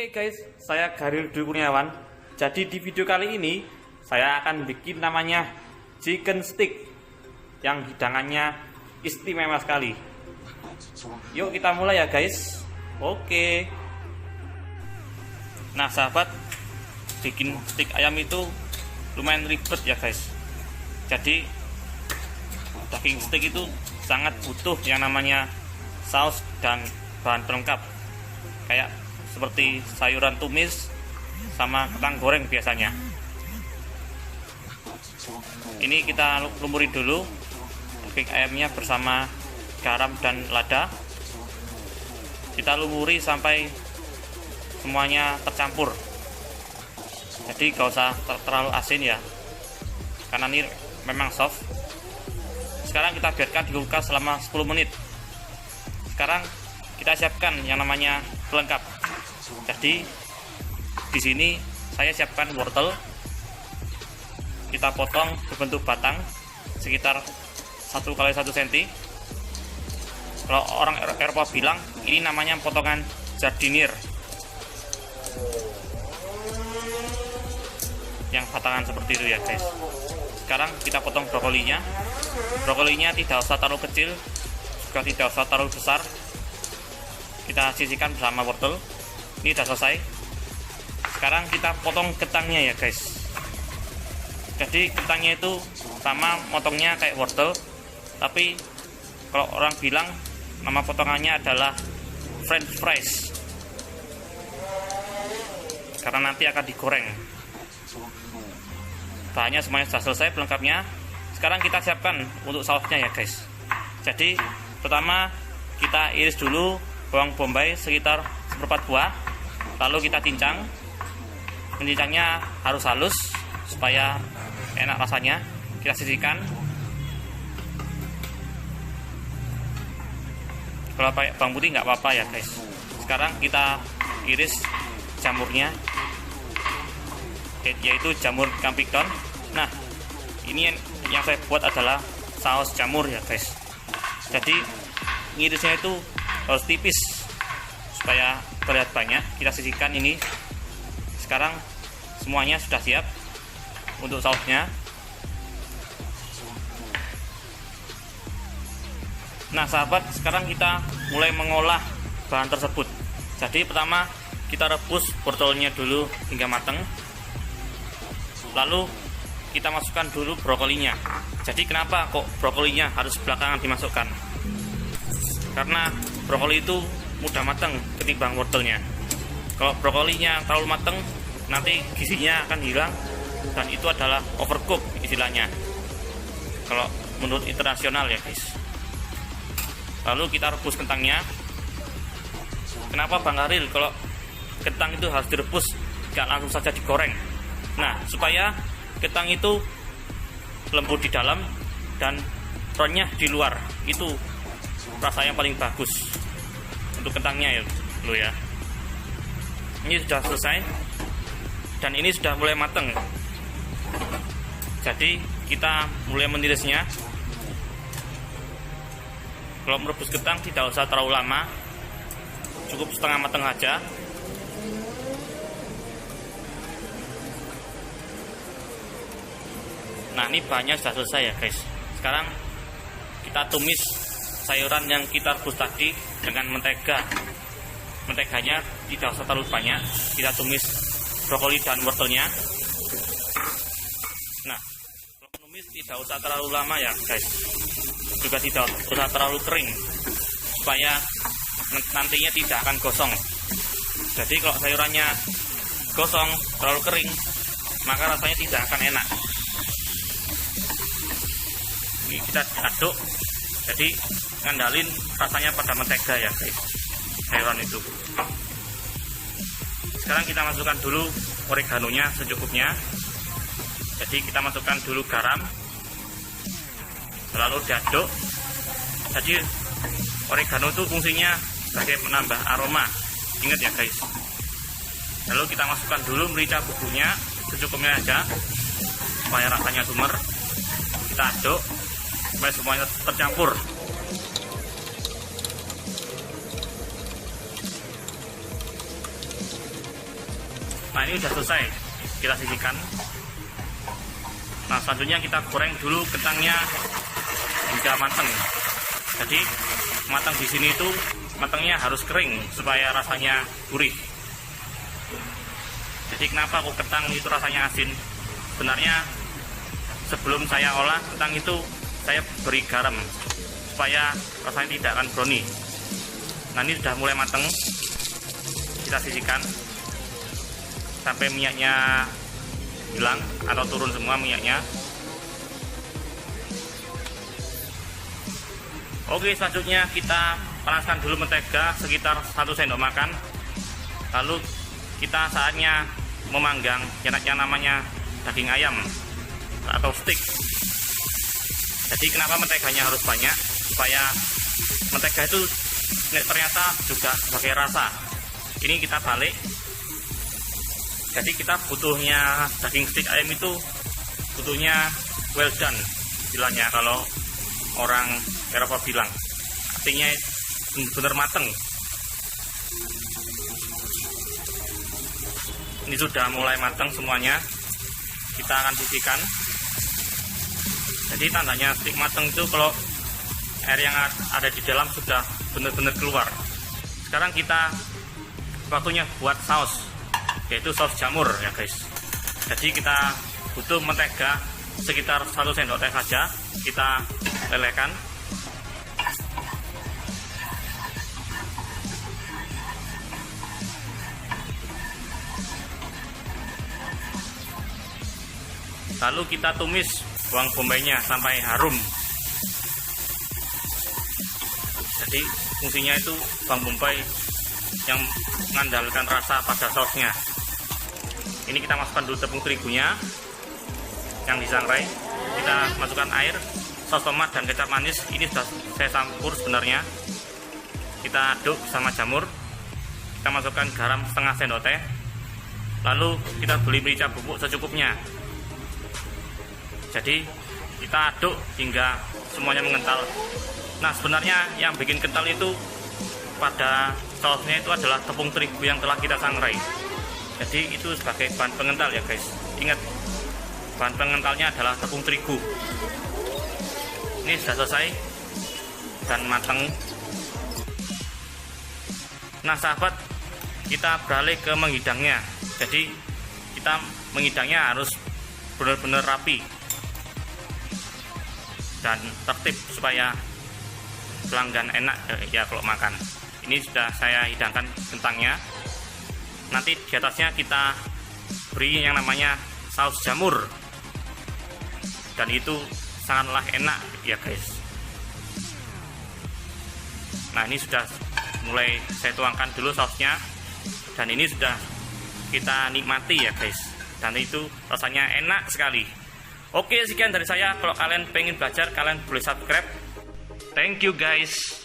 Oke guys, saya Garil Dwi Kurniawan. Jadi di video kali ini saya akan bikin namanya chicken stick yang hidangannya istimewa sekali. Yuk kita mulai ya guys. Oke. Nah sahabat, bikin stick ayam itu lumayan ribet ya guys. Jadi daging stick itu sangat butuh yang namanya saus dan bahan pelengkap kayak seperti sayuran tumis sama kentang goreng biasanya. Ini kita lumuri dulu daging ayamnya bersama garam dan lada. Kita lumuri sampai semuanya tercampur. Jadi gak usah terlalu asin ya, karena ini memang soft. Sekarang kita biarkan di kulkas selama 10 menit. Sekarang kita siapkan yang namanya pelengkap. Jadi di sini saya siapkan wortel. Kita potong berbentuk batang sekitar 1 x 1 cm. Kalau orang Eropa bilang ini namanya potongan jardinier. Yang batangan seperti itu ya guys. Sekarang kita potong brokolinya. Brokolinya tidak usah terlalu kecil, juga tidak usah terlalu besar. Kita sisihkan bersama wortel. Ini sudah selesai. Sekarang kita potong kentangnya ya guys. Jadi kentangnya itu sama motongnya kayak wortel, tapi kalau orang bilang nama potongannya adalah French fries, karena nanti akan digoreng. Bahannya semuanya sudah selesai pelengkapnya. Sekarang kita siapkan untuk sausnya ya guys. Jadi pertama kita iris dulu bawang bombay sekitar 1/4 buah, lalu kita cincang. Mencincangnya harus halus supaya enak rasanya. Kita sisihkan. Kalau pakai bawang putih nggak apa-apa ya guys. Sekarang kita iris jamurnya, yaitu jamur campignon. Nah ini yang saya buat adalah saus jamur ya guys. Jadi ngirisnya itu harus tipis supaya terlihat banyak. Kita sisihkan ini. Sekarang semuanya sudah siap untuk sausnya. Nah sahabat, sekarang kita mulai mengolah bahan tersebut. Jadi pertama kita rebus wortelnya dulu hingga matang. Lalu kita masukkan dulu brokolinya. Jadi kenapa kok brokolinya harus belakangan dimasukkan? Karena brokoli itu mudah matang ketimbang wortelnya. Kalau brokolinya terlalu matang, nanti gizinya akan hilang dan itu adalah overcook istilahnya, kalau menurut internasional ya guys. Lalu kita rebus kentangnya. Kenapa Bang Haril kalau kentang itu harus direbus, gak langsung saja digoreng? Nah supaya kentang itu lembut di dalam dan renyah di luar. Itu rasa yang paling bagus untuk kentangnya ya lo ya. Ini sudah selesai dan ini sudah mulai matang. Jadi kita mulai menirisnya. Kalau merebus kentang tidak usah terlalu lama, cukup setengah matang aja. Nah ini bahannya sudah selesai ya guys. Sekarang kita tumis sayuran yang kita rebus tadi dengan mentega. Menteganya tidak usah terlalu banyak. Kita tumis brokoli dan wortelnya. Nah tumis tidak usah terlalu lama ya guys, juga tidak usah terlalu kering supaya nantinya tidak akan gosong. Jadi kalau sayurannya gosong terlalu kering, maka rasanya tidak akan enak. Ini kita aduk, jadi ngandalin rasanya pada mentega ya guys, sayuran itu. Sekarang kita masukkan dulu oreganonya secukupnya. Jadi kita masukkan dulu garam, lalu diaduk. Jadi oregano itu fungsinya sebagai penambah aroma, ingat ya guys. Lalu kita masukkan dulu merica bumbunya secukupnya aja supaya rasanya sumer. Kita aduk supaya semuanya tercampur. Nah, ini sudah selesai, kita sisihkan. Nah, selanjutnya kita goreng dulu kentangnya hingga matang. Jadi matang di sini itu matangnya harus kering supaya rasanya gurih. Jadi kenapa kok kentang itu rasanya asin? Sebenarnya sebelum saya olah kentang itu saya beri garam supaya rasanya tidak akan brownie. Nah, ini sudah mulai matang. Kita sisihkan sampai minyaknya hilang atau turun semua minyaknya. Oke, selanjutnya kita panaskan dulu mentega sekitar 1 sendok makan. Lalu kita saatnya memanggang yang namanya daging ayam atau steak. Jadi kenapa menteganya harus banyak? Supaya mentega itu ternyata juga sebagai rasa. Ini kita balik. Jadi kita butuhnya daging steak ayam itu butuhnya well done bilangnya, kalau orang Eropa bilang, artinya benar-benar mateng. Ini sudah mulai matang semuanya, kita akan sisihkan. Jadi tandanya steak matang itu kalau air yang ada di dalam sudah benar-benar keluar. Sekarang kita waktunya buat saus, yaitu saus jamur ya guys. Jadi kita butuh mentega sekitar 1 sendok teh saja, kita lelehkan. Lalu kita tumis bawang bombaynya sampai harum. Jadi fungsinya itu bawang bombay yang mengandalkan rasa pada sausnya. Ini kita masukkan dulu tepung terigunya yang disangrai. Kita masukkan air, saus tomat dan kecap manis. Ini sudah saya campur sebenarnya. Kita aduk sama jamur. Kita masukkan garam setengah sendok teh. Lalu kita beli merica bubuk secukupnya. Jadi kita aduk hingga semuanya mengental. Nah, sebenarnya yang bikin kental itu pada sausnya itu adalah tepung terigu yang telah kita sangrai. Jadi itu sebagai bahan pengental ya guys. Ingat, bahan pengentalnya adalah tepung terigu. Ini sudah selesai dan matang. Nah sahabat, kita beralih ke menghidangnya. Jadi kita menghidangnya harus benar-benar rapi dan tertib supaya pelanggan enak ya kalau makan. Ini sudah saya hidangkan kentangnya. Nanti di atasnya kita beri yang namanya saus jamur. Dan itu sangatlah enak ya guys. Nah, ini sudah mulai saya tuangkan dulu sausnya. Dan ini sudah kita nikmati ya guys. Dan itu rasanya enak sekali. Oke, sekian dari saya. Kalau kalian pengen belajar, kalian boleh subscribe. Thank you guys.